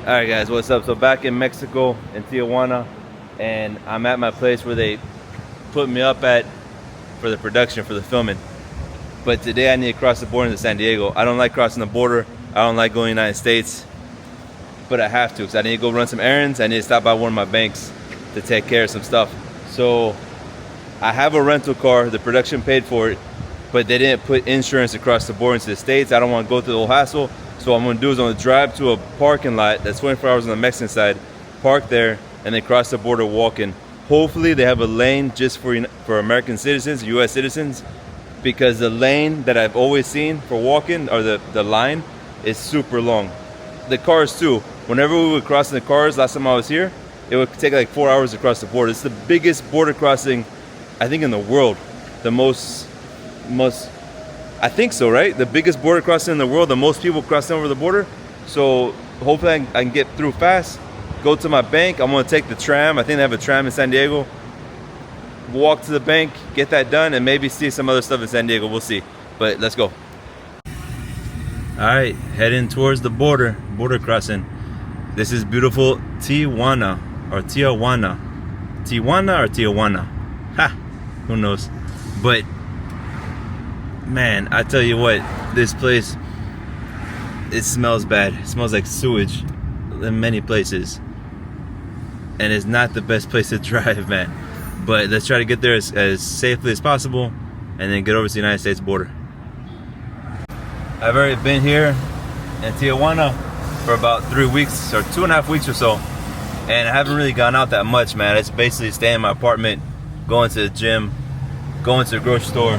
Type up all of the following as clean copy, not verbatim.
Alright guys, what's up? So back in Mexico, in Tijuana, and I'm at my place where they put me up at for the production, for the filming. But today I need to cross the border into San Diego. I don't like crossing the border. I don't like going to the United States. But I have to, because I need to go run some errands. I need to stop by one of my banks to take care of some stuff. So I have a rental car. The production paid for it, but they didn't put insurance across the border into the States. I don't want to go through the whole hassle. So what I'm gonna do is I'm gonna drive to a parking lot that's 24 hours on the Mexican side, park there, and then cross the border walking. Hopefully they have a lane just for American citizens, US citizens, because the lane that I've always seen for walking, or the line, is super long. The cars too. Whenever we would cross in the cars, last time I was here, it would take like 4 hours to cross the border. It's the biggest border crossing, I think, in the world. The most, I think so, right? The biggest border crossing in the world, the most people crossing over the border. So hopefully I can get through fast, go to my bank. I'm gonna take the tram. I think they have a tram in San Diego. Walk to the bank, get that done, and maybe see some other stuff in San Diego. We'll see, but let's go. All right, heading towards the border crossing. This is beautiful Tijuana, or Tijuana. Tijuana or Tijuana? Ha, who knows? But man, I tell you what, this place, it smells bad. It smells like sewage in many places. And it's not the best place to drive, man. But let's try to get there as safely as possible and then get over to the United States border. I've already been here in Tijuana for about 3 weeks or 2.5 weeks or so. And I haven't really gone out that much, man. It's basically staying in my apartment, going to the gym, going to the grocery store,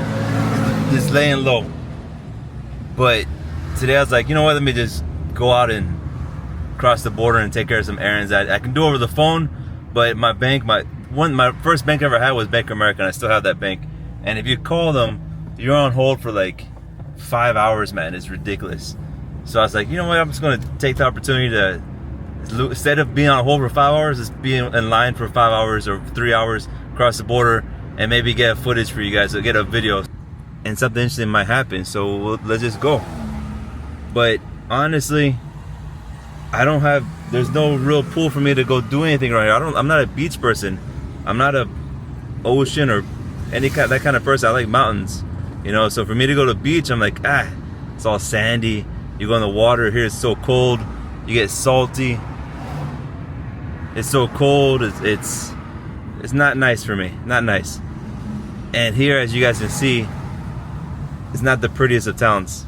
just laying low. But today I was like, you know what, let me just go out and cross the border and take care of some errands. I can do over the phone, but my bank, my first bank I ever had was Bank of America, and I still have that bank. And if you call them, you're on hold for like 5 hours, man. It's ridiculous. So I was like, you know what, I'm just gonna take the opportunity to, instead of being on hold for 5 hours, just be in line for 5 hours or 3 hours, cross the border, and maybe get footage for you guys, or get a video. And something interesting might happen, so let's just go. But honestly, there's no real pull for me to go do anything right here. I'm not a beach person. I'm not a ocean or that kind of person. I like mountains, you know. So for me to go to the beach, I'm like, it's all sandy. You go in the water here, it's so cold. You get salty. It's so cold. It's not nice for me. Not nice. And here, as you guys can see, it's not the prettiest of towns.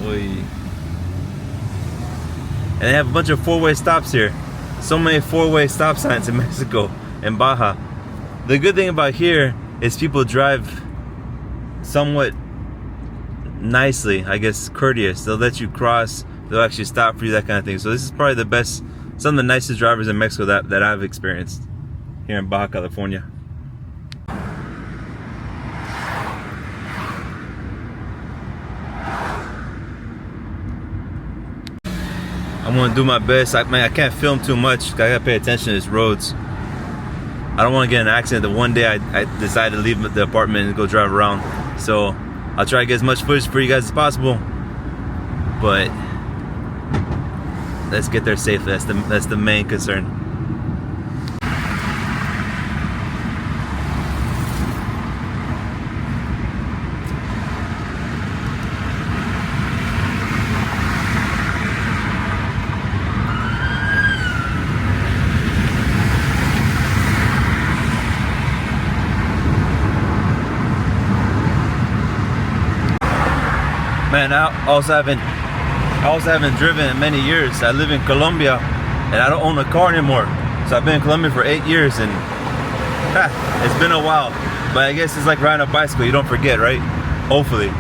Oy. And they have a bunch of four-way stops here. So many four-way stop signs in Mexico and Baja. The good thing about here is people drive somewhat nicely, I guess, courteous. They'll let you cross, they'll actually stop for you, that kind of thing. So this is probably the best, some of the nicest drivers in Mexico that I've experienced here in Baja California. I'm gonna do my best. I can't film too much. I gotta pay attention to these roads. I don't want to get in an accident that one day I decide to leave the apartment and go drive around. So I'll try to get as much footage for you guys as possible. But let's get there safely. That's the main concern. Man, I also haven't driven in many years. I live in Colombia and I don't own a car anymore. So I've been in Colombia for 8 years and it's been a while. But I guess it's like riding a bicycle, you don't forget, right? Hopefully.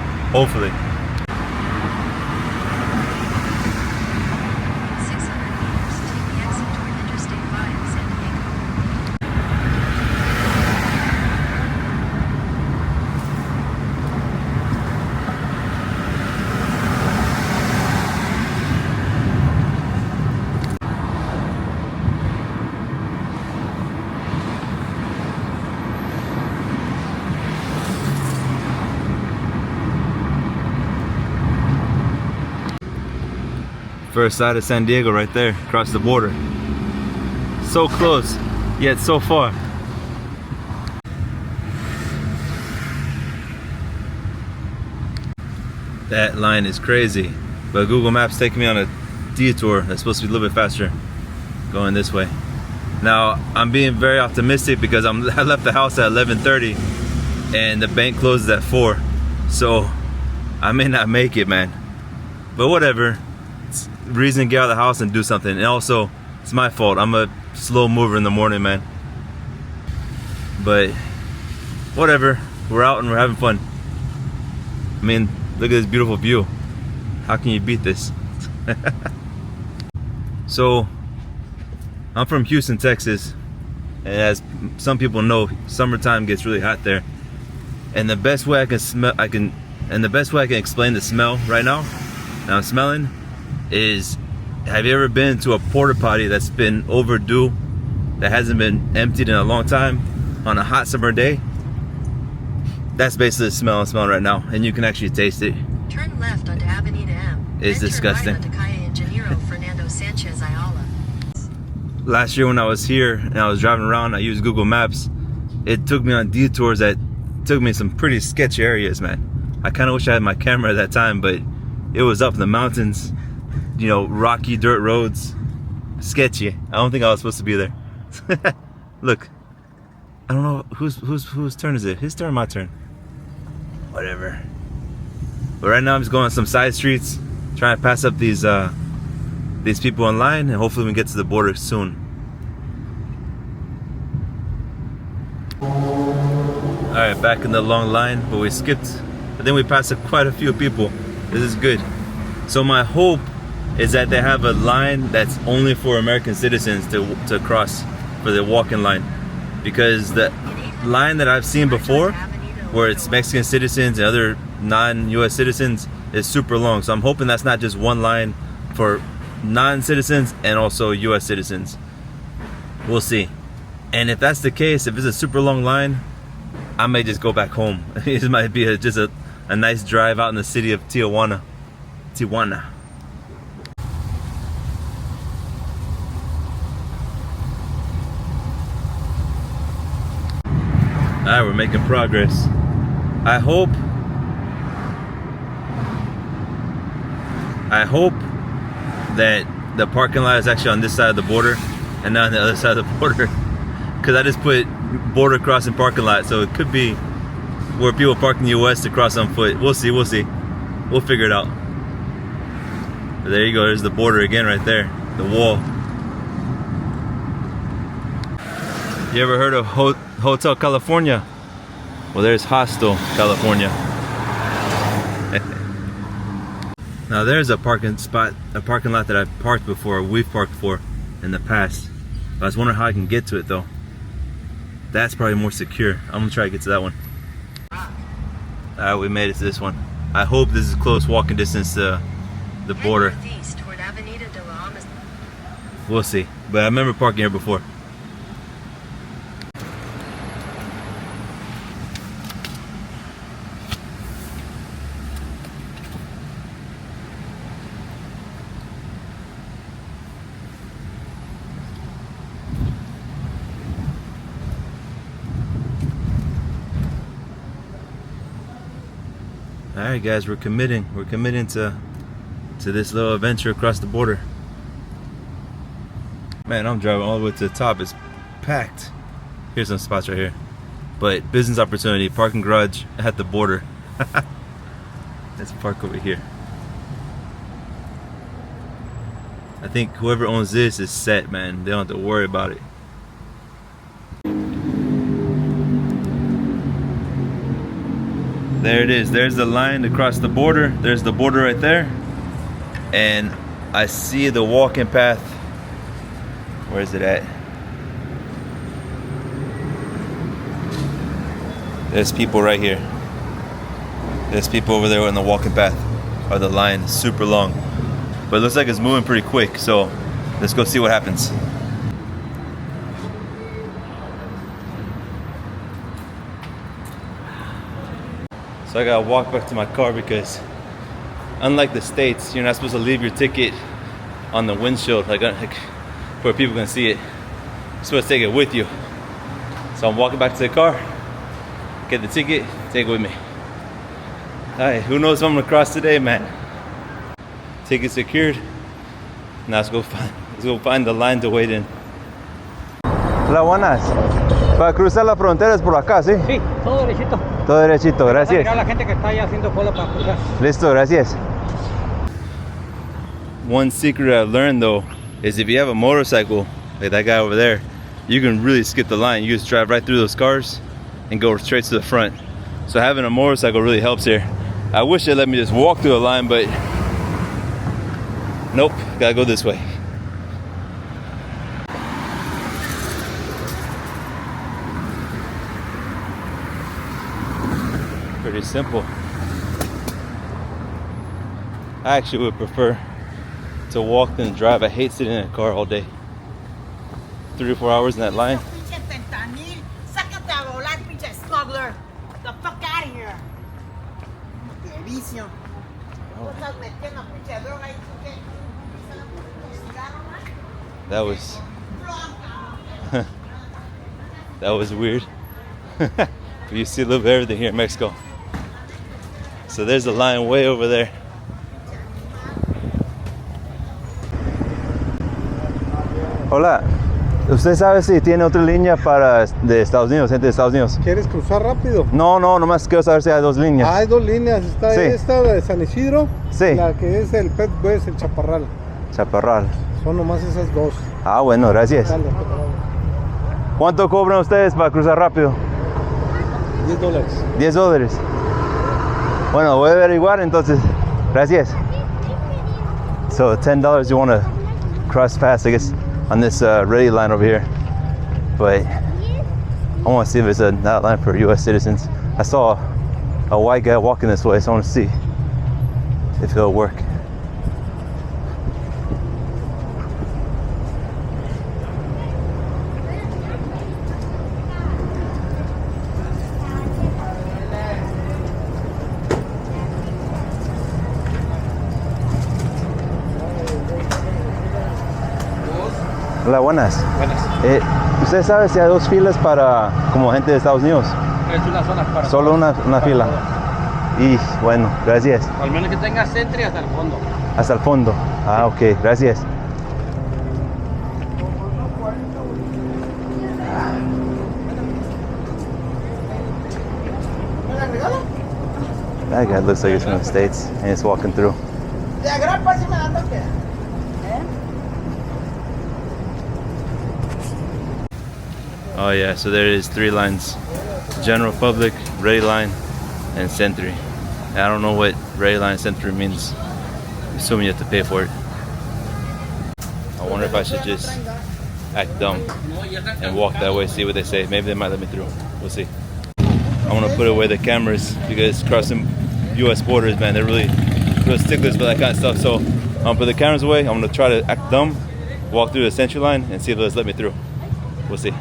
First side of San Diego right there, across the border. So close, yet so far. That line is crazy, but Google Maps taking me on a detour that's supposed to be a little bit faster, going this way. Now, I'm being very optimistic because I left the house at 11:30 and the bank closes at 4. So I may not make it, man. But whatever. It's reason to get out of the house and do something. And also, it's my fault. I'm a slow mover in the morning, man. But whatever. We're out and we're having fun. I mean, look at this beautiful view. How can you beat this? So, I'm from Houston, Texas. And as some people know, summertime gets really hot there. And the best way I can explain the smell right now, that I'm smelling, is, have you ever been to a porta potty that's been overdue, that hasn't been emptied in a long time, on a hot summer day? That's basically the smell I'm smelling right now, and you can actually taste it. Turn left onto Avenida M. It's disgusting. Right onto Calle Ingeniero Fernando Sanchez Ayala. Last year when I was here and I was driving around, I used Google Maps. It took me on detours that took me some pretty sketchy areas, man. I kind of wish I had my camera at that time, but it was up in the mountains, you know, rocky dirt roads, sketchy. I don't think I was supposed to be there. Look, I don't know whose turn is it? His turn or my turn? Whatever. But right now I'm just going on some side streets, trying to pass up these people in line, and hopefully we can get to the border soon. Alright, back in the long line, but we skipped. But then we passed up quite a few people. This is good. So my hope is that they have a line that's only for American citizens to cross, for the walk-in line. Because the line that I've seen before, where it's Mexican citizens and other non-US citizens, is super long. So I'm hoping that's not just one line for non-citizens and also US citizens. We'll see. And if that's the case, if it's a super long line, I may just go back home. It might be just a nice drive out in the city of Tijuana. Alright, we're making progress. I hope that the parking lot is actually on this side of the border and not on the other side of the border, because I just put border crossing parking lot, so it could be where people park in the US to cross on foot. We'll see, we'll figure it out. But there you go, there's the border again right there, the wall. You ever heard of Hotel California? Well, there's Hostel California. Now there's a parking lot that I've parked before, we've parked for in the past. I was wondering how I can get to it though. That's probably more secure. I'm gonna try to get to that one. Alright, we made it to this one. I hope this is close walking distance to the border. We'll see. But I remember parking here before. Alright guys, we're committing to this little adventure across the border. Man, I'm driving all the way to the top. It's packed. Here's some spots right here. But business opportunity, parking garage at the border. Let's park over here. I think whoever owns this is set, man. They don't have to worry about it. There it is. There's the line across the border. There's the border right there. And I see the walking path. Where is it at? There's people right here. There's people over there on the walking path. Or the line, super long. But it looks like it's moving pretty quick. So let's go see what happens. So I gotta walk back to my car because unlike the States, you're not supposed to leave your ticket on the windshield, like where people can see it. You're supposed to take it with you. So I'm walking back to the car, get the ticket, take it with me. Alright, who knows if I'm gonna cross today, man. Ticket secured. Now let's go find the line to wait in. Hola, buenas. Para cruzar la frontera es por acá, ¿sí? Sí, todo derechito. Todo derechito, gracias. Mira la gente que está allá haciendo cola para cruzar. Listo, gracias. One secret I've learned though is if you have a motorcycle, like that guy over there, you can really skip the line. You just drive right through those cars and go straight to the front. So having a motorcycle really helps here. I wish they let me just walk through the line, but nope, gotta go this way. Pretty simple. I actually would prefer to walk than drive. I hate sitting in a car all day. 3 or 4 hours in that line. Sácate a volar, pinche smuggler. The fuck out of here. Qué vicio. Tú estás metiendo pinche droga y tú qué. That was weird. You see a little bit of everything here in Mexico. So there's a line way over there. Hola, ¿usted sabe si tiene otra línea para de Estados Unidos, gente de Estados Unidos? ¿Quieres cruzar rápido? No, nomás quiero saber si hay dos líneas. Hay dos líneas, está Sí. esta, la de San Isidro, Sí. la que es el Pet West, el Chaparral. Chaparral. Son nomás esas dos. Ah, bueno, gracias. Dale, ¿Cuánto cobran ustedes para cruzar rápido? $10. $10. Bueno, voy a averiguar entonces. Gracias. So $10 you want to cross fast, I guess, on this ready line over here. But I want to see if it's that line for U.S. citizens. I saw a white guy walking this way, so I want to see if it'll work. Hola, buenas. Buenas. ¿Usted sabe si hay dos filas para como gente de Estados Unidos? Es una zona para Solo una fila. Y bueno, gracias. Al menos que tengas entry hasta el fondo. Hasta el fondo. Ah, ok, gracias. That guy looks like he's from the States and he's walking through. De agrapa si me dan toque. Oh yeah, so there is 3 lines. General Public, Ready Line, and Sentry. I don't know what Ready Line and Sentry means. Assuming you have to pay for it. I wonder if I should just act dumb and walk that way, see what they say. Maybe they might let me through. We'll see. I want to put away the cameras because crossing US borders, man, they're really sticklers for that kind of stuff. So I'm gonna put the cameras away. I'm gonna try to act dumb, walk through the Sentry line, and see if they'll just let me through. We'll see.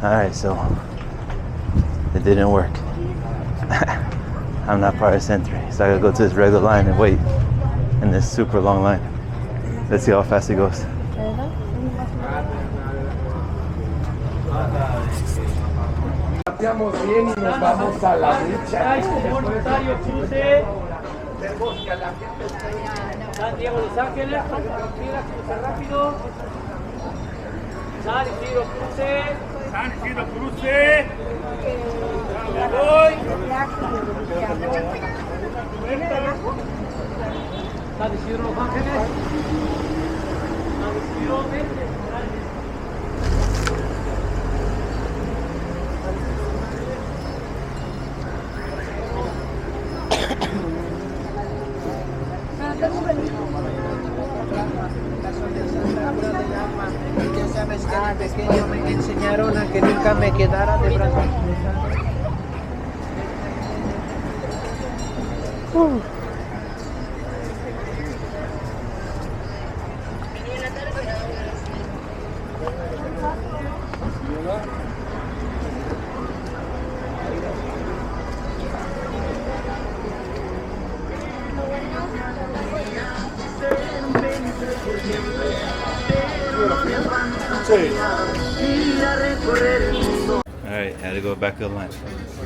Alright, so it didn't work. I'm not part of Sentry, so I gotta go to this regular line and wait in this super long line. Let's see how fast it goes. Estamos bien y nos vamos a la lucha. San Diego, Los Ángeles, mira, cruce rápido. San Isidro, cruce. San Isidro, cruce. Me voy. San Isidro, Los Ángeles. San Isidro, vente. Ah, pequeño me enseñaron a que nunca me quedara de brazos cruzados. Alright, had to go back to the line.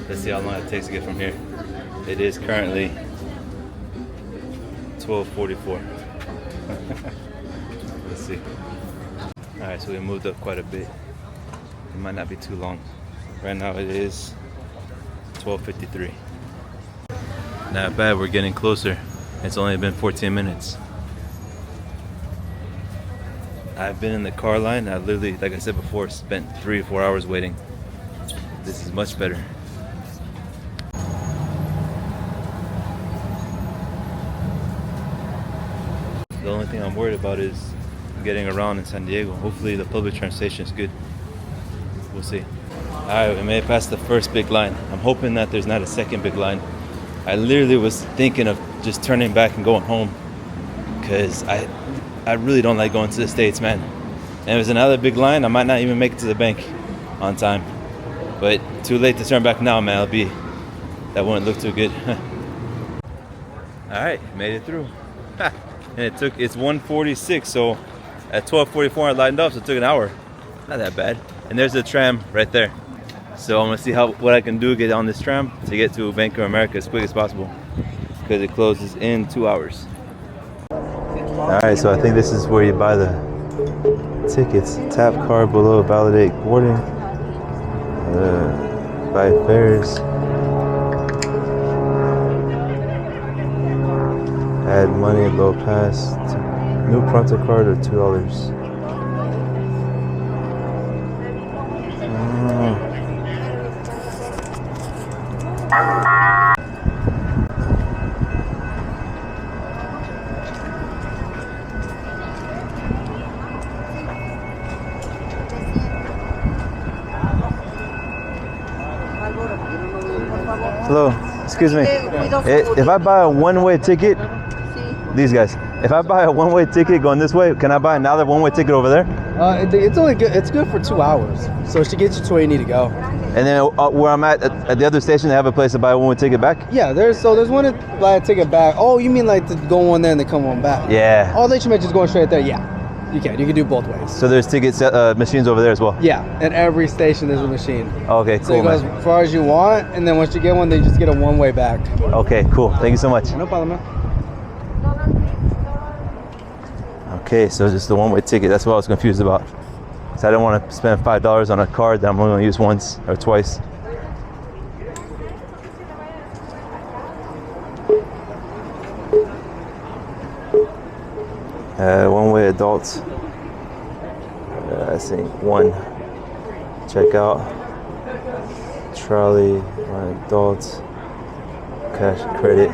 Let's see how long it takes to get from here. It is currently 12:44. Let's see. Alright, so we moved up quite a bit. It might not be too long. Right now it is 12:53. Not bad, we're getting closer. It's only been 14 minutes. I've been in the car line. I literally, like I said before, spent 3 or 4 hours waiting. This is much better. The only thing I'm worried about is getting around in San Diego. Hopefully the public transportation is good. We'll see. Alright, we made it past the first big line. I'm hoping that there's not a second big line. I literally was thinking of just turning back and going home, because I really don't like going to the States, man. And if there's another big line, I might not even make it to the bank on time. But too late to turn back now, man. That wouldn't look too good. Alright, made it through. And it's 1:46, so at 12:44 I lined up, so it took an hour. Not that bad. And there's the tram right there. So I'm gonna see what I can do to get on this tram to get to Bank of America as quick as possible, because it closes in 2 hours. Alright, so I think this is where you buy the tickets. Tap card below, validate boarding, buy fares, add money, low pass, new Pronto card or $2. Hello, excuse me. If I buy a one-way ticket, these guys, if I buy a one-way ticket going this way, can I buy another one-way ticket over there? It's only good. It's good for 2 hours, so it should get you to where you need to go. And then where I'm at the other station, they have a place to buy a one-way ticket back? Yeah, there's one to buy a ticket back. Oh, you mean like to go one there and then come one back? Yeah. Oh, they should make just going straight there. Yeah, you can do both ways. So there's ticket machines over there as well? Yeah, at every station there's a machine. Okay, cool. So it goes as far as you want, and then once you get one, they just get a one-way back. Okay, cool. Thank you so much. No problem, man. Okay, so just the one-way ticket. That's what I was confused about. So I don't want to spend $5 on a card that I'm only going to use once or twice. One-way adults. I think one. Check out. Trolley, adults, cash, credit,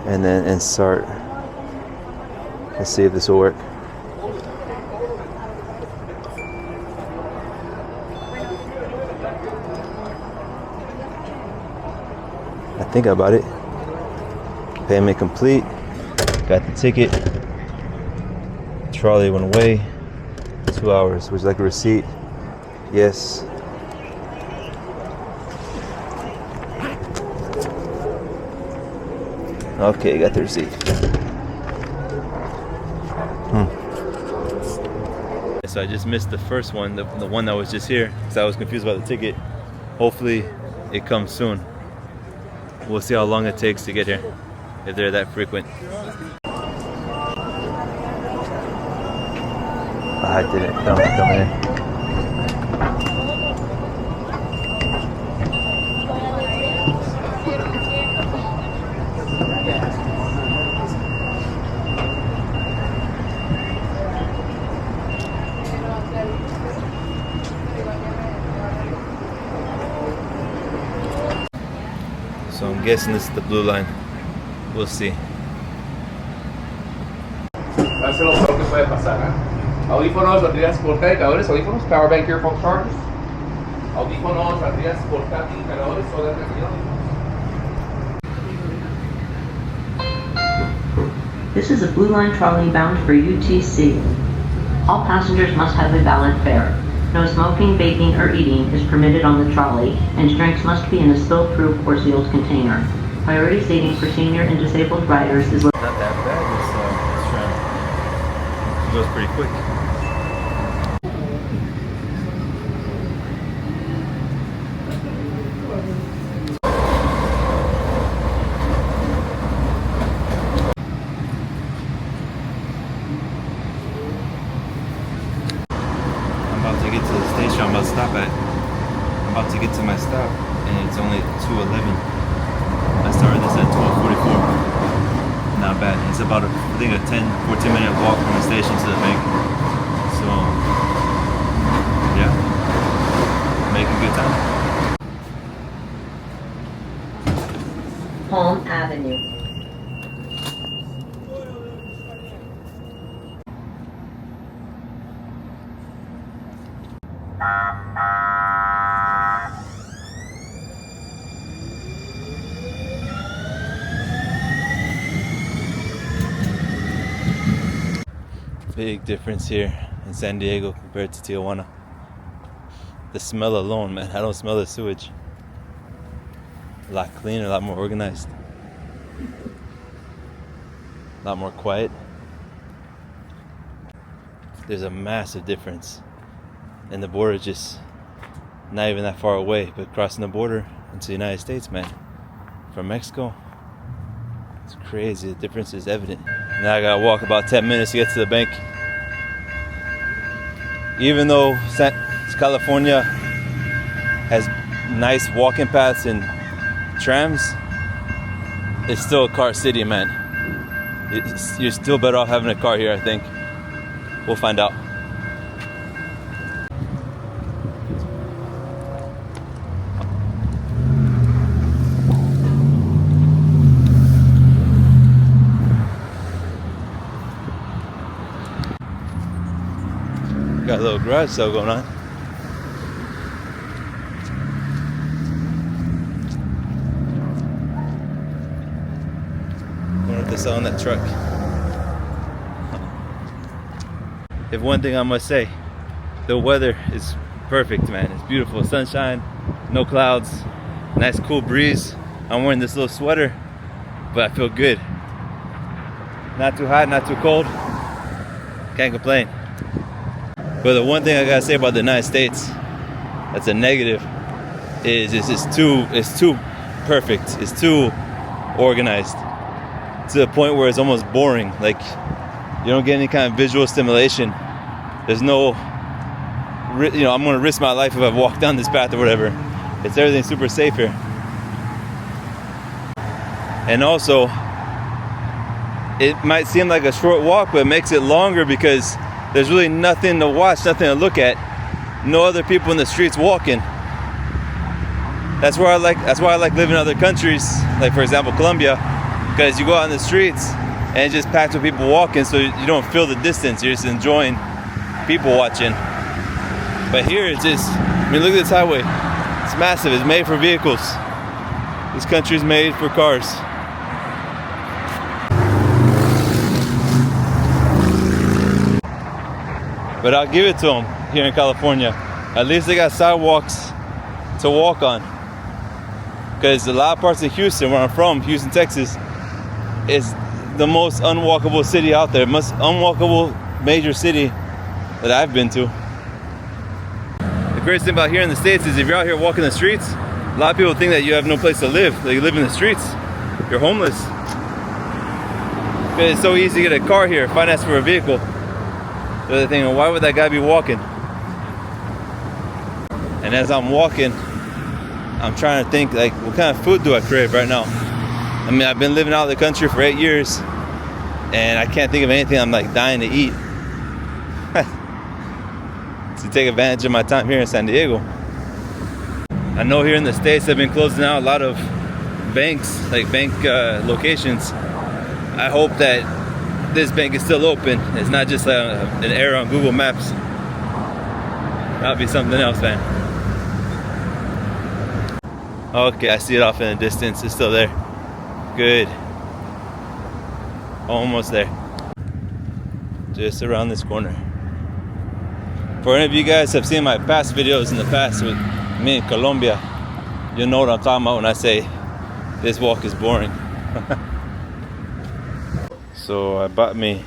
and then insert. Let's see if this will work. I think I bought it. Payment complete. Got the ticket. Trolley went away. 2 hours. Would you like a receipt? Yes. Okay, got the receipt. So I just missed the first one, the one that was just here, because I was confused about the ticket. Hopefully it comes soon. We'll see how long it takes to get here, if they're that frequent. I didn't come in. So I'm guessing this is the blue line. We'll see. Audífonos, baterías portátiles, audífonos, power bank, earphone chargers. Audífonos, baterías portátiles, cargadores, todas las This is a Blue Line trolley bound for UTC. All passengers must have a valid fare. No smoking, vaping, or eating is permitted on the trolley, and drinks must be in a spill-proof or sealed container. Priority seating for senior and disabled riders is Not that bad, this tram. It goes pretty quick. I'm about to get to the station I'm about to stop at. I'm about to get to my stop, and it's only 2:11. I started this at 12:44. Not bad. It's about, I think, a 10-14 minute walk from the station to the bank. So, yeah, making good time. Palm Avenue. Big difference here in San Diego compared to Tijuana. The smell alone, man. I don't smell the sewage. A lot cleaner, a lot more organized. A lot more quiet. There's a massive difference. And the border is just not even that far away, but crossing the border into the United States, man. From Mexico, it's crazy. The difference is evident. Now I gotta walk about 10 minutes to get to the bank. Even though California has nice walking paths and trams, it's still a car city, man. You're still better off having a car here, I think. We'll find out. Got a little garage sale going on. Wonder if they're selling that truck. If one thing I must say, the weather is perfect, man. It's beautiful. Sunshine, no clouds, nice cool breeze. I'm wearing this little sweater, but I feel good. Not too hot, not too cold. Can't complain. But the one thing I gotta say about the United States that's a negative is it's too perfect. It's too organized to the point where it's almost boring. Like, you don't get any kind of visual stimulation. There's no, I'm gonna risk my life if I walk down this path or whatever. It's everything super safe here. And also, it might seem like a short walk, but it makes it longer because there's really nothing to watch, nothing to look at. No other people in the streets walking. That's why I like living in other countries, like for example Colombia, because you go out in the streets and it's just packed with people walking, so you don't feel the distance. You're just enjoying people watching. But here it's just, look at this highway. It's massive. It's made for vehicles. This country's made for cars. But I'll give it to them here in California. At least they got sidewalks to walk on. Because a lot of parts of Houston, where I'm from, Houston, Texas, is the most unwalkable city out there. Most unwalkable major city that I've been to. The greatest thing about here in the States is if you're out here walking the streets, a lot of people think that you have no place to live, that you live in the streets. You're homeless. Because it's so easy to get a car here, finance for a vehicle. So they're thinking, why would that guy be walking? And as I'm walking, I'm trying to think, like, what kind of food do I crave right now? I've been living out of the country for 8 years, and I can't think of anything I'm like dying to eat. To take advantage of my time here in San Diego. I know here in the States they've been closing out a lot of banks, like bank locations. I hope that this bank is still open. It's not just an error on Google Maps. That'll be something else, man. Okay, I see it off in the distance. It's still there. Good. Almost there. Just around this corner. For any of you guys have seen my past videos in the past with me in Colombia, you'll know what I'm talking about when I say this walk is boring. So I bought me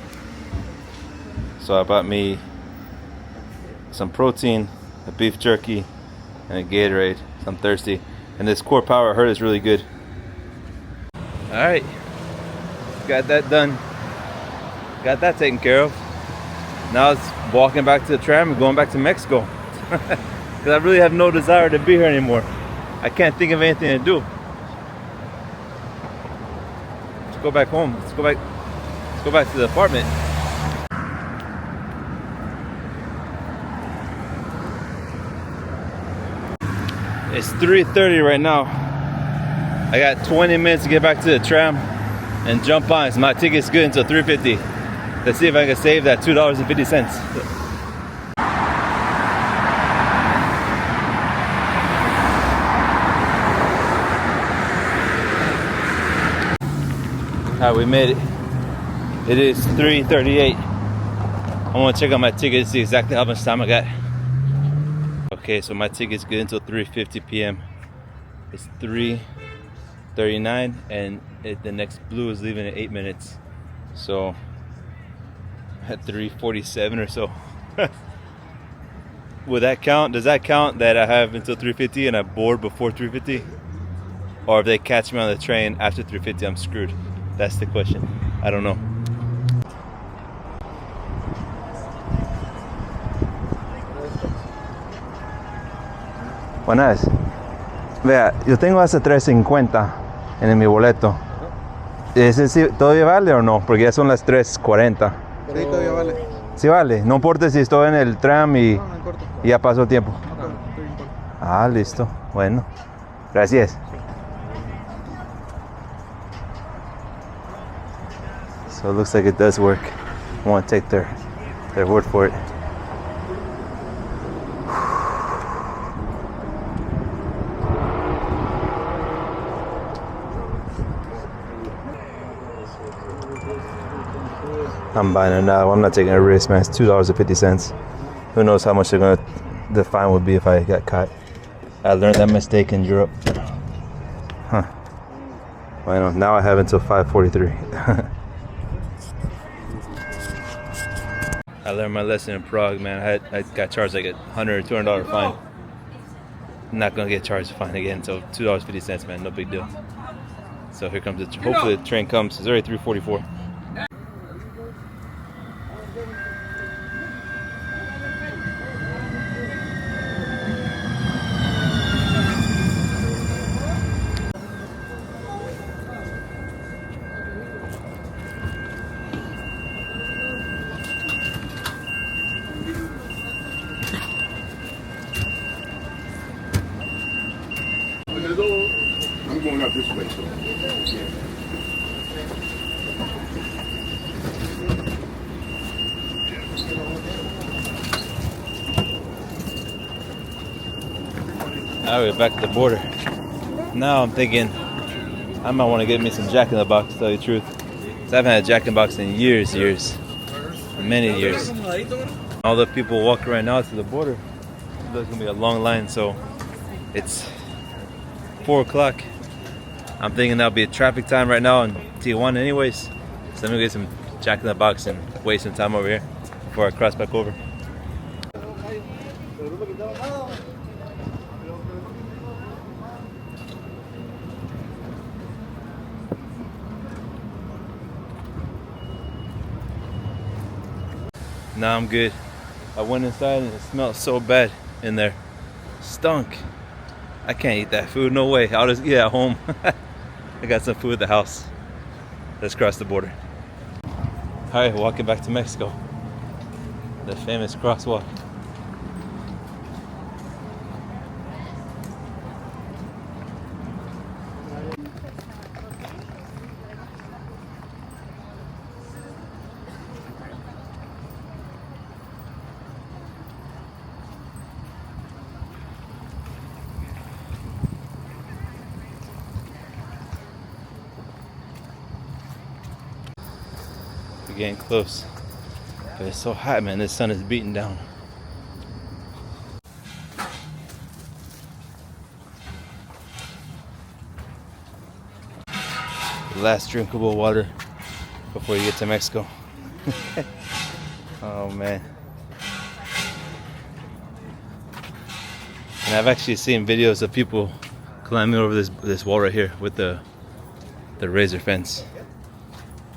some protein, a beef jerky, and a Gatorade. I'm thirsty. And this Core Power, I heard, is really good. Alright, got that done. Got that taken care of. Now it's walking back to the tram and going back to Mexico. Because I really have no desire to be here anymore. I can't think of anything to do. Let's go back home. Let's go back to the apartment. It's 3:30 right now. I got 20 minutes to get back to the tram and jump on. So my ticket's good until 3:50. Let's see if I can save that $2.50. Alright, we made it. It is 3:38. I want to check out my ticket to see exactly how much time I got. Okay, so my ticket's good until 3:50 p.m. It's 3:39 and the next blue is leaving in 8 minutes. So at 3:47 or so. Will that count? Does that count that I have until 3:50 and I board before 3:50? Or if they catch me on the train after 3:50, I'm screwed? That's the question. I don't know. Buenas. Vea, yo tengo hasta 3.50 en mi boleto. ¿Ese sí todavía vale o no? Porque ya son las 3:40. Sí, todavía vale. Sí vale. No importa si estoy en el tram y, No importa. y ya pasó tiempo. No importa. Ah, listo. Bueno. Gracias. So it looks like it does work. I want to take their word for it. I'm buying it now. I'm not taking a risk, man. It's $2.50. Who knows how much the fine would be if I got caught. I learned that mistake in Europe. Huh. Well, now I have until 5:43. I learned my lesson in Prague, man. I got charged like $100 or $200 fine. I'm not gonna get charged a fine again. So $2.50, man. No big deal. So here comes hopefully the train comes. It's already 3:44. I'm going up this way, so. All right, back at the border. Now I'm thinking I might want to get me some Jack in the Box, to tell you the truth. 'Cause I haven't had Jack in the Box in years. Many years. All the people walking right now to the border. There's gonna be a long line, so it's 4 o'clock. I'm thinking that'll be a traffic time right now in Tijuana anyways. So I'm gonna get some Jack in the Box and waste some time over here before I cross back over. Now I'm good. I went inside and it smelled so bad in there. Stunk. I can't eat that food, no way. I'll just eat it at home. I got some food at the house. Let's cross the border. All right, walking back to Mexico. The famous crosswalk. We're getting close. But it's so hot, man. This sun is beating down. The last drinkable water before you get to Mexico. Oh man. And I've actually seen videos of people climbing over this wall right here with the razor fence.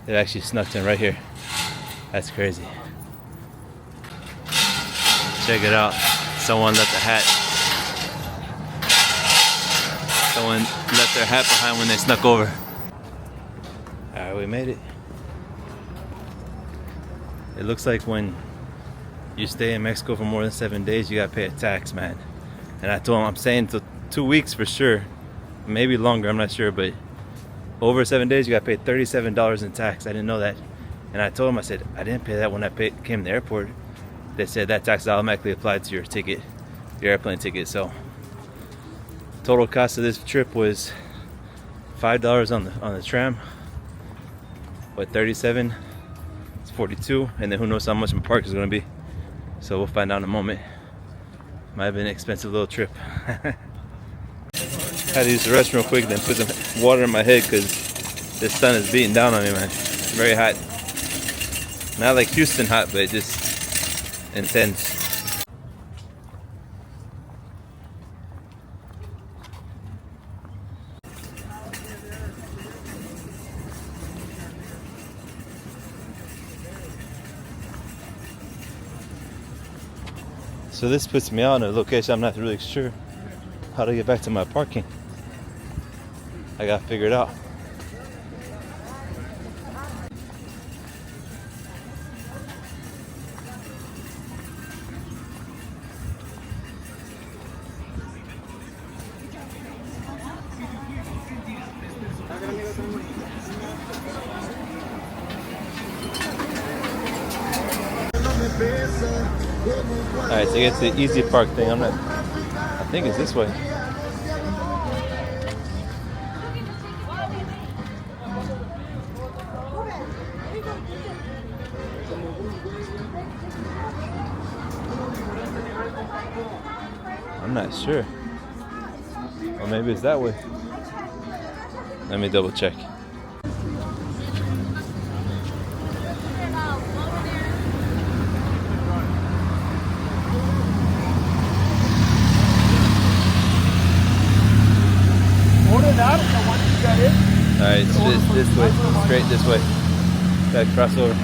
It actually snuck in right here. That's crazy. Check it out. Someone left a hat. Someone left their hat behind when they snuck over. Alright, we made it. It looks like when you stay in Mexico for more than 7 days, you gotta pay a tax, man. And I told him, I'm saying till 2 weeks for sure. Maybe longer, I'm not sure, but over 7 days, you gotta pay $37 in tax. I didn't know that. And I told him, I said, I didn't pay that when I came to the airport. They said that tax automatically applied to your ticket, your airplane ticket. So total cost of this trip was $5 on the tram. But 37, it's 42, and then who knows how much my park is gonna be. So we'll find out in a moment. Might have been an expensive little trip. Had to use the restroom real quick, then put some water in my head because this sun is beating down on me, man. It's very hot. Not like Houston hot, but just intense. So this puts me on a location I'm not really sure how to get back to my parking. I gotta figure it out. Alright, so it's the easy park thing. I think it's this way. I'm not sure. Or maybe it's that way. Let me double check. Alright, it's just this way, straight this way. Gotta cross over.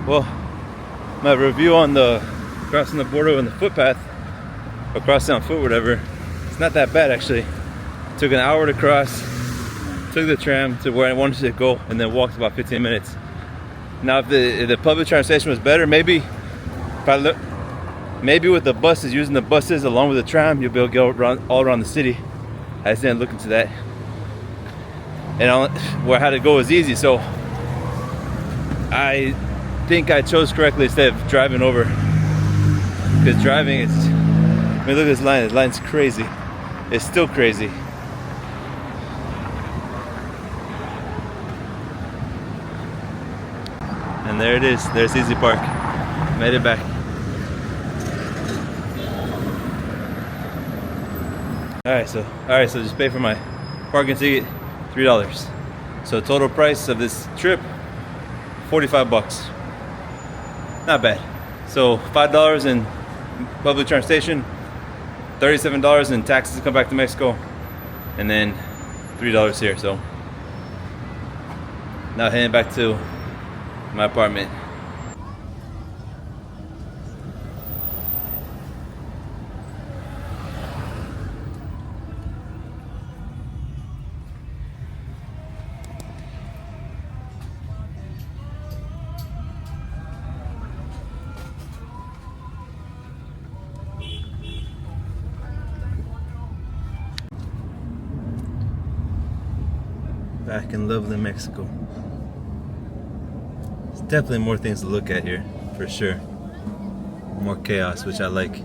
Well, my review on the crossing the border on the footpath, or crossing on foot, whatever, it's not that bad actually. Took an hour to cross, took the tram to where I wanted to go, and then walked about 15 minutes. Now if the public transportation was better, maybe maybe with the buses, using the buses along with the tram, you'll be able to go all around the city. I just didn't look into that. And where I had to go was easy, so I think I chose correctly instead of driving over. Because driving is, I mean, look at this line. This line's crazy. It's still crazy. And there it is. There's Easy Park. Made it back. Alright, so just pay for my parking ticket, $3. So total price of this trip, 45 bucks. Not bad. So $5 in public transportation, $37 in taxes to come back to Mexico, and then $3 here. So now heading back to my apartment. Back in lovely Mexico. There's definitely more things to look at here, for sure. More chaos, which I like.